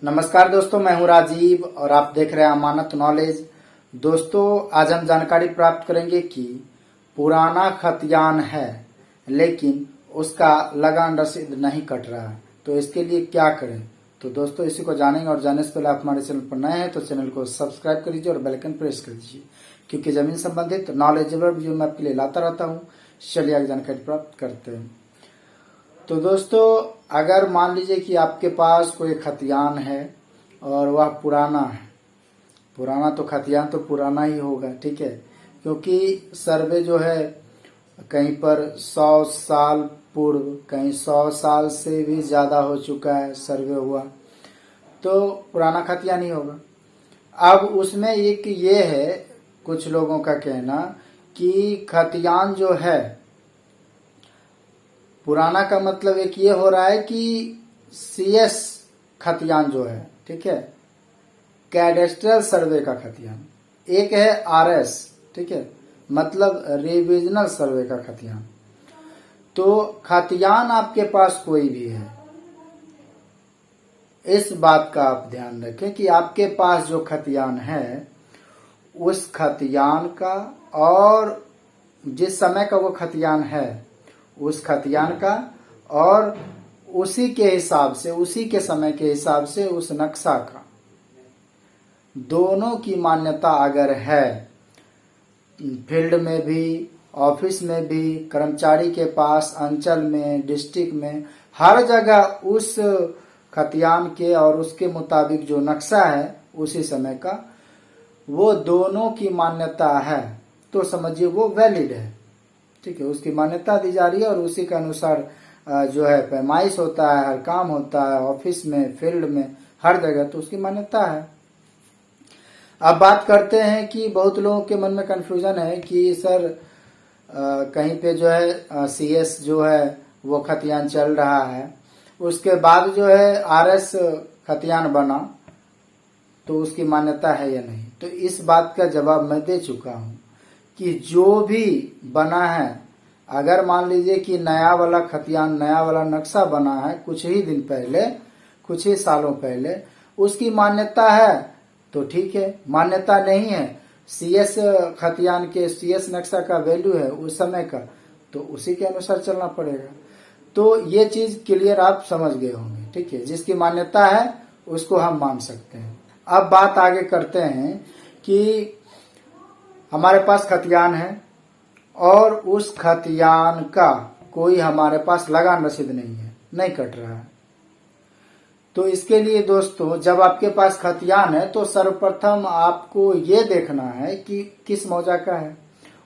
नमस्कार दोस्तों, मैं हूं राजीव और आप देख रहे हैं अमानत नॉलेज। दोस्तों, आज हम जानकारी प्राप्त करेंगे कि पुराना खतियान है लेकिन उसका लगान रसीद नहीं कट रहा है, तो इसके लिए क्या करें। तो दोस्तों, इसी को जानेंगे और जानने से पहले आप हमारे चैनल पर नए हैं तो चैनल को सब्सक्राइब कर लीजिए और बेल आइकन प्रेस कर दीजिए, क्योंकि जमीन संबंधित नॉलेजेबल वीडियो मैं आपके लिए लाता रहता हूँ। चलिए आगे जानकारी प्राप्त करते हैं। तो दोस्तों, अगर मान लीजिए कि आपके पास कोई खतियान है और वह पुराना है, पुराना तो खतियान तो पुराना ही होगा, ठीक है, क्योंकि सर्वे जो है कहीं पर 100 साल पूर्व, कहीं 100 साल से भी ज्यादा हो चुका है सर्वे हुआ, तो पुराना खतियान ही होगा। अब उसमें एक ये है, कुछ लोगों का कहना कि खतियान जो है पुराना का मतलब एक ये हो रहा है कि सीएस खतियान जो है, ठीक है, कैडेस्ट्रल सर्वे का खतियान, एक है आरएस, ठीक है, मतलब रिविजनल सर्वे का खतियान। तो खतियान आपके पास कोई भी है, इस बात का आप ध्यान रखें कि आपके पास जो खतियान है उस खतियान का और जिस समय का वो खतियान है उस खतियान का और उसी के हिसाब से, उसी के समय के हिसाब से उस नक्शा का, दोनों की मान्यता अगर है, फील्ड में भी, ऑफिस में भी, कर्मचारी के पास, अंचल में, डिस्ट्रिक्ट में, हर जगह उस खतियान के और उसके मुताबिक जो नक्शा है उसी समय का, वो दोनों की मान्यता है, तो समझिए वो वैलिड है, ठीक है, उसकी मान्यता दी जा रही है और उसी के अनुसार जो है पैमाइश होता है, हर काम होता है, ऑफिस में, फील्ड में, हर जगह, तो उसकी मान्यता है। अब बात करते हैं कि बहुत लोगों के मन में कंफ्यूजन है कि सर कहीं पे जो है सीएस जो है वो खतियान चल रहा है, उसके बाद जो है आरएस खतियान बना, तो उसकी मान्यता है या नहीं। तो इस बात का जवाब मैं दे चुका हूं कि जो भी बना है, अगर मान लीजिए कि नया वाला खतियान, नया वाला नक्शा बना है कुछ ही दिन पहले, कुछ ही सालों पहले, उसकी मान्यता है तो ठीक है, मान्यता नहीं है, सीएस खतियान के, सीएस नक्शा का वैल्यू है उस समय का, तो उसी के अनुसार चलना पड़ेगा। तो ये चीज क्लियर आप समझ गए होंगे, ठीक है, जिसकी मान्यता है उसको हम मान सकते हैं। अब बात आगे करते हैं कि हमारे पास खतियान है और उस खतियान का कोई हमारे पास लगान रसीद नहीं है, नहीं कट रहा है। तो इसके लिए दोस्तों, जब आपके पास खतियान है तो सर्वप्रथम आपको ये देखना है कि किस मौजा का है।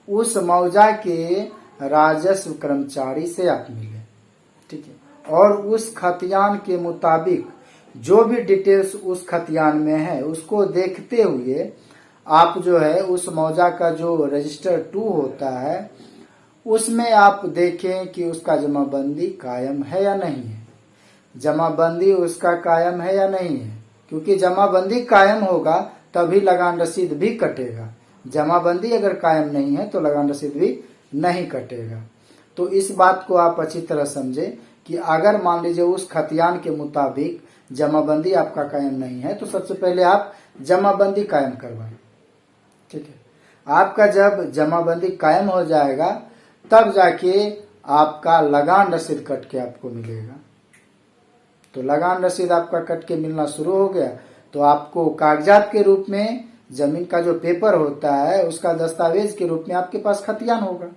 उस मौजा के राजस्व कर्मचारी से आप मिले, ठीक है, और उस खतियान के मुताबिक जो भी डिटेल्स उस खतियान में है उसको देखते हुए आप जो है उस मौजा का जो रजिस्टर 2 होता है उसमें आप देखें कि उसका जमाबंदी कायम है या नहीं है, जमाबंदी उसका कायम है या नहीं है, क्योंकि जमाबंदी कायम होगा तभी लगान रसीद भी कटेगा। जमाबंदी अगर कायम नहीं है तो लगान रसीद भी नहीं कटेगा। तो इस बात को आप अच्छी तरह समझे कि अगर मान लीजिए उस खतियान के मुताबिक जमाबंदी आपका कायम नहीं है तो सबसे पहले आप जमाबंदी कायम करवाएं, ठीक है। आपका जब जमाबंदी कायम हो जाएगा तब जाके आपका लगान रसीद कट के आपको मिलेगा। तो लगान रसीद आपका कट के मिलना शुरू हो गया तो आपको कागजात के रूप में, जमीन का जो पेपर होता है उसका दस्तावेज के रूप में आपके पास खतियान होगा,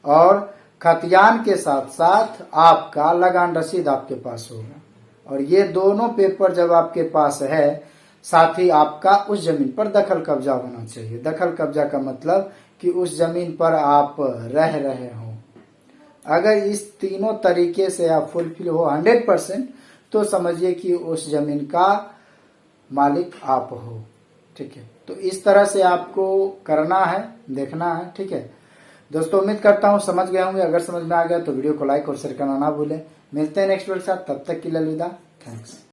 और खतियान के साथ साथ आपका लगान रसीद आपके पास होगा। और ये दोनों पेपर जब आपके पास है, साथ ही आपका उस जमीन पर दखल कब्जा होना चाहिए। दखल कब्जा का मतलब कि उस जमीन पर आप रह रहे हो। अगर इस तीनों तरीके से आप फुलफिल हो 100%, तो समझिए कि उस जमीन का मालिक आप हो, ठीक है। तो इस तरह से आपको करना है, देखना है, ठीक है दोस्तों। उम्मीद करता हूं समझ गए होंगे। अगर समझ में आ गया तो वीडियो को लाइक और शेयर करना ना भूलें। मिलते हैं नेक्स्ट वीडियो के साथ, तब तक के लिए अलविदा, थैंक्स।